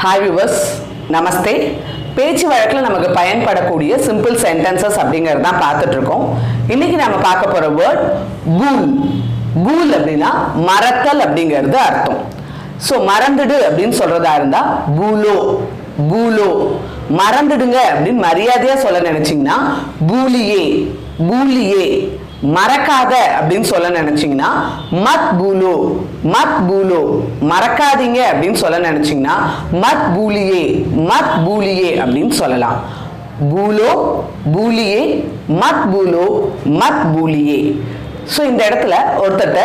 Hi viewers, நமஸ்தே. பேச்சு வழக்கில் நமக்கு பயன்படக்கூடிய சிம்பிள் சென்டென்சஸ் அப்படிங்கிறது தான் பார்த்துட்டு இருக்கோம். இன்னைக்கு நம்ம பார்க்க போற வேர்ட் பூல். பூல் அப்படின்னா மறத்தல் அப்படிங்கிறது அர்த்தம். ஸோ மறந்துடு அப்படின்னு சொல்றதா இருந்தா பூலோ. பூலோ மறந்துடுங்க அப்படின்னு மரியாதையா சொல்ல நினைச்சீங்கன்னா பூலியே. பூலியே மறக்காத அப்படின்னு சொல்ல நினைச்சீங்கன்னா மத் பூலோ. மத் பூலோ மறக்காதீங்க அப்படின்னு சொல்ல நினைச்சீங்கன்னா மத் பூலியே. மத் பூலியே அப்படின்னு சொல்லலாம். பூலோ, பூலியே, மத் பூலோ, மத் பூலியே. ஸோ இந்த இடத்துல ஒருத்தட்ட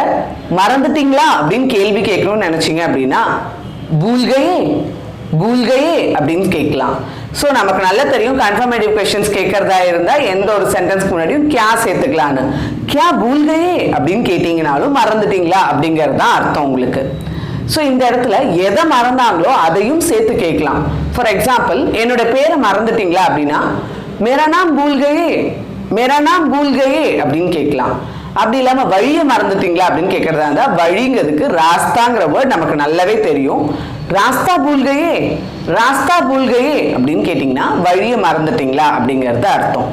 மறந்துட்டீங்களா அப்படின்னு கேள்வி கேட்கணும்னு நினைச்சீங்க அப்படின்னா பூல்கையே, பூல்கையே அப்படின்னு கேட்கலாம். ஸோ நமக்கு நல்லா தெரியும் கன்ஃபர்மேட்டிவ் கொஸ்டின்ஸ் கேட்கறதா இருந்தா எந்த ஒரு சென்டென்ஸ்க்கு முன்னாடியும் கியா சேர்த்துக்கலான்னு. கியா பூல்கையே அப்படின்னு கேட்டீங்கனாலும் மறந்துட்டீங்களா அப்படிங்கிறது தான் அர்த்தம் உங்களுக்கு. ஸோ இந்த இடத்துல எதை மறந்தாங்களோ அதையும் சேர்த்து கேட்கலாம். ஃபார் எக்ஸாம்பிள், என்னோட பேரை மறந்துட்டீங்களா அப்படின்னா மேரா நாம் பூல்கையே, மேரா நாம் பூல்கையே அப்படின்னு கேட்கலாம். அப்படி இல்லாம வழியை மறந்துட்டீங்களா அப்படின்னு கேட்கறதா இருந்தா வழிங்கிறதுக்கு ராஸ்தாங்கிற வேர்ட் நமக்கு நல்லாவே தெரியும். ராஸ்தா பூல்கையே, ராஸ்தா பூல்கையே அப்படின்னு கேட்டீங்கன்னா வழியை மறந்துட்டீங்களா அப்படிங்கிறது அர்த்தம்.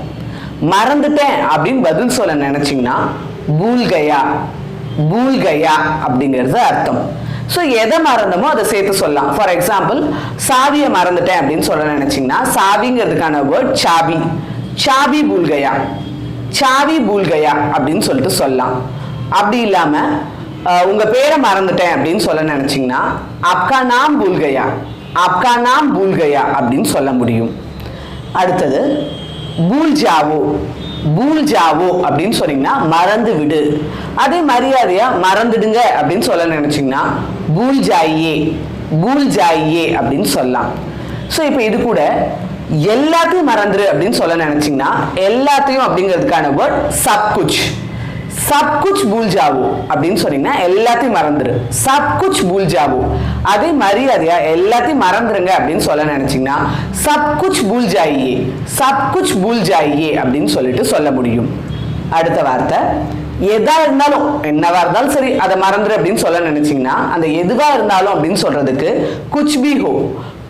மறந்துட்டேன் அப்படின்னு பதில் சொல்ல நினைச்சீங்கன்னா பூல்கையா, பூல்கையா அப்படிங்கிறது அர்த்தம். ஸோ எதை மறந்தமோ அதை சேர்த்து சொல்லலாம். ஃபார் எக்ஸாம்பிள், சாவியை மறந்துட்டேன் அப்படின்னு சொல்ல நினைச்சீங்கன்னா சாவிங்கிறதுக்கான வேர்ட் சாபி. சாபி பூல்கையா, சாவி பூல்கையா அப்படின்னு சொல்லிட்டு சொல்லலாம். அப்படி இல்லாம உங்க பேரை மறந்துட்டேன் அப்படின்னு சொல்ல நினைச்சீங்கன்னா ஆப்கா நாம் பூல்கையா, ஆப்கா நாம் பூல்கையா அப்படின்னு சொல்ல முடியும். அடுத்தது பூல் ஜாவோ. பூல் ஜாவோ அப்படின்னு சொன்னீங்கன்னா மறந்து விடு. அதே மரியாதையா மறந்துடுங்க அப்படின்னு சொல்ல நினைச்சீங்கன்னா பூல் ஜாயே, பூல் ஜாயே அப்படின்னு சொல்லலாம். ஸோ இப்போ இது கூட எல்லாத்தையும் மறந்துரு அப்படின்னு சொல்ல நினைச்சீங்கன்னா எல்லாத்தையும் அப்படிங்கிறதுக்கான வேர்ட் சப் குச். சப் குச் பூல் ஜாவோ அப்படின்னு சொன்னீங்கன்னா எல்லாத்தையும் மறந்துரு. சப் குச் பூல் ஜாவோ. அதே மரியாதையா எல்லாத்தையும் மறந்துருங்க அப்படின்னு சொல்ல நினைச்சீங்கன்னா சப் குச் பூல் ஜாயே, சப் குச் பூல் ஜாயே அப்படின்னு சொல்லிட்டு சொல்ல முடியும். அடுத்த வார்த்தை எதா இருந்தாலும், என்னவா இருந்தாலும் சரி அதை மறந்துரு அப்படின்னு சொல்ல நினைச்சீங்கன்னா அந்த எதுவா இருந்தாலும் அப்படின்னு சொல்றதுக்கு குச் பி ஹோ.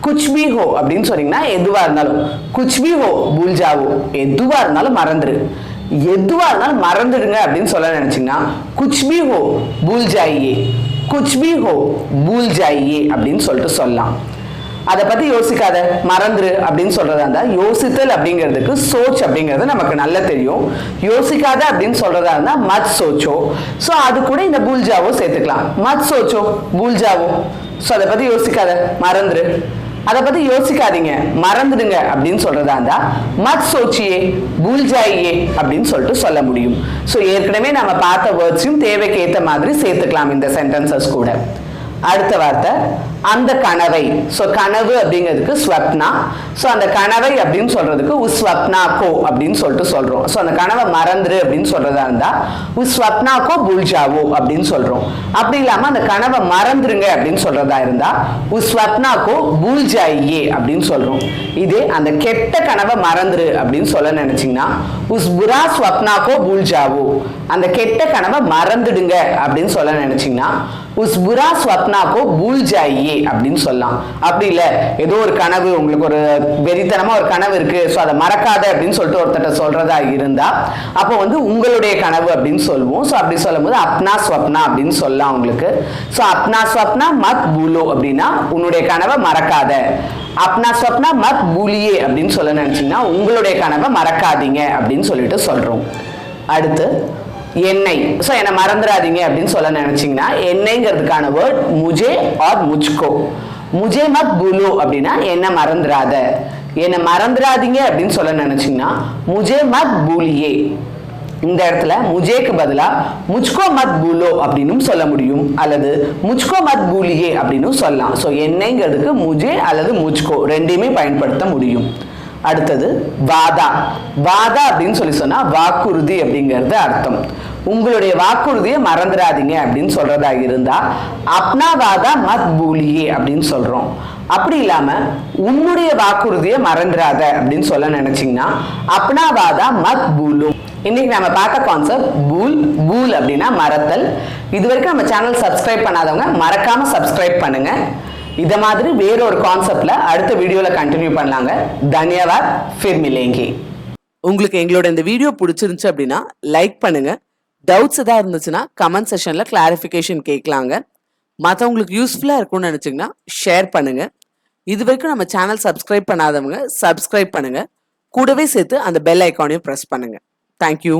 குச் பி ஹோ அப்படின்னு சொன்னீங்கன்னா எதுவா இருந்தாலும். குச் பி ஹோ பூல் ஜாவோ, எதுவா இருந்தாலும் மறந்துரு. எதுவா இருந்தாலும் மறந்துடுங்க அப்படின்னு சொல்ல நினைச்சீங்கன்னா குச் பி ஹோ பூல் ஜாயே, குச் பி ஹோ பூல் ஜாயே அப்படின்னு சொல்லிட்டு சொல்லலாம். அதை பத்தி யோசிக்காத, மறந்துரு அப்படின்னு சொல்றதா இருந்தா யோசித்தல் அப்படிங்கிறதுக்கு சோச் அப்படிங்கிறது நமக்கு நல்லா தெரியும். யோசிக்காத அப்படின்னு சொல்றதா இருந்தா மத் சோச்சோ. ஸோ அது கூட இந்த பூல் ஜாவோ சேர்த்துக்கலாம். மத் சோச்சோ பூல் ஜாவோ. ஸோ அதை பத்தி யோசிக்காத, மறந்துரு. அதை பத்தி யோசிக்காதீங்க, மறந்துடுங்க அப்படின்னு சொல்றதா இருந்தா மத் சோச்சியே பூல் ஜாயே அப்படின்னு சொல்லிட்டு சொல்ல முடியும். ஸோ ஏற்கனவே நம்ம பார்த்த வேர்ட்ஸையும் தேவைக்கு ஏற்ற மாதிரி சேர்த்துக்கலாம் இந்த சென்டென்சஸ் கூட. அடுத்த வார்த்தை அந்த கனவை. ஸோ கனவு அப்படிங்கிறதுக்கு ஸ்வப்னா. ஸோ அந்த கனவை அப்படின்னு சொல்றதுக்கு உஸ்வப்னா கோ அப்படின்னு சொல்லிட்டு சொல்றோம். ஸோ அந்த கனவை மறந்துரு அப்படின்னு சொல்றதா இருந்தா உஸ்வப்னா கோ பூல் ஜாவோ அப்படின்னு சொல்றோம். அப்படி இல்லாம அந்த கனவை மறந்துருங்க அப்படின்னு சொல்றதா இருந்தா உஸ்வப்னா கோ பூல் ஜாயே அப்படின்னு சொல்றோம். இதே அந்த கெட்ட கனவை மறந்துரு அப்படின்னு சொல்ல நினைச்சீங்கன்னா உஸ் புரா ஸ்வப்னா கோ பூல் ஜாவோ. அந்த கெட்ட கனவை மறந்துடுங்க அப்படின்னு சொல்ல நினைச்சீங்கன்னா உஸ் புரா ஸ்வப்னா கோ பூல் ஜாயே அப்படின்னு சொல்லலாம். அப்படி இல்ல ஏதோ ஒரு கனவு, உங்களுக்கு ஒரு வெறித்தனமா ஒரு கனவு இருக்கு, ஸோ அதை மறக்காத அப்படின்னு சொல்லிட்டு ஒருத்தட்ட சொல்றதா இருந்தா அப்போ உங்களுடைய கனவு அப்படின்னு சொல்லுவோம். ஸோ அப்படி சொல்லும் போது அப்னா ஸ்வப்னா அப்படின்னு சொல்லலாம் உங்களுக்கு. ஸோ அப்னா ஸ்வப்னா மத் பூலோ அப்படின்னா உன்னுடைய கனவை மறக்காத. அப்னா ஸ்வப்னா மத் பூலியே அப்படின்னு சொல்ல நினைச்சீங்கன்னா உங்களுடைய கனவை மறக்காதீங்க அப்படின்னு சொல்லிட்டு சொல்றோம். அடுத்து எண்ணெய். ஸோ என்னை மறந்துடாதீங்க அப்படின்னு சொல்ல நினைச்சீங்கன்னா எண்ணெய்ங்கிறதுக்கான வேர்ட் முஜே ஆர் முஜ்கோ. முஜே மத் பூலோ அப்படின்னா என்ன மறந்துடாத. என்னை மறந்துடாதீங்க அப்படின்னு சொல்ல நினைச்சீங்கன்னா முஜே மத் பூலியே. இந்த இடத்துல முஜேக்கு பதிலா முஜ்கோ மத் பூலோ அப்படின்னு சொல்ல முடியும், அல்லது முஜ்கோ மத் பூலியே அப்படின்னு சொல்லலாம். ஸோ எண்ணெய்ங்கிறதுக்கு முஜே அல்லது முஜ்கோ ரெண்டையுமே பயன்படுத்த முடியும். அடுத்தது வாதா. வாதா அப்படின்னு சொல்லி சொன்னா வாக்குறுதி அப்படிங்கிறது அர்த்தம். உங்களுடைய வாக்குறுதியை மறந்துடாதீங்க அப்படின்னு சொல்றதா இருந்தா அப்னா வாதா மத் பூலியே அப்படின்னு சொல்றோம். அப்படி இல்லாம உன்னுடைய வாக்குறுதியை மறந்துடாத அப்படின்னு சொல்ல நினைச்சீங்கன்னா அப்னா வாதா மத் பூலோ. இன்னைக்கு நம்ம பார்த்த கான்செப்ட் பூல். பூல் அப்படின்னா மறத்தல். இது வரைக்கும் நம்ம சேனல் சப்ஸ்கிரைப் பண்ணாதவங்க மறக்காம சப்ஸ்கிரைப் பண்ணுங்க. இத மாதிரி வேற ஒரு கான்செப்ட்ல அடுத்த வீடியோல கண்டினியூ பண்ணலாங்க. தன்யவாத், ஃபிர் மிலேங்கே. உங்களுக்கு எங்களோட இந்த வீடியோ பிடிச்சிருந்துச்சு அப்படின்னா லைக் பண்ணுங்க. டவுட்ஸ் ஏதாவது இருந்துச்சுன்னா கமெண்ட் செஷன்ல கிளாரிஃபிகேஷன் கேட்கலாங்க. மற்றவங்களுக்கு யூஸ்ஃபுல்லா இருக்கும்னு நினைச்சீங்கன்னா ஷேர் பண்ணுங்க. இது வரைக்கும் நம்ம சேனல் சப்ஸ்கிரைப் பண்ணாதவங்க சப்ஸ்கிரைப் பண்ணுங்க. கூடவே சேர்த்து அந்த பெல் ஐக்கானையும் பிரஸ் பண்ணுங்க. தேங்க்யூ.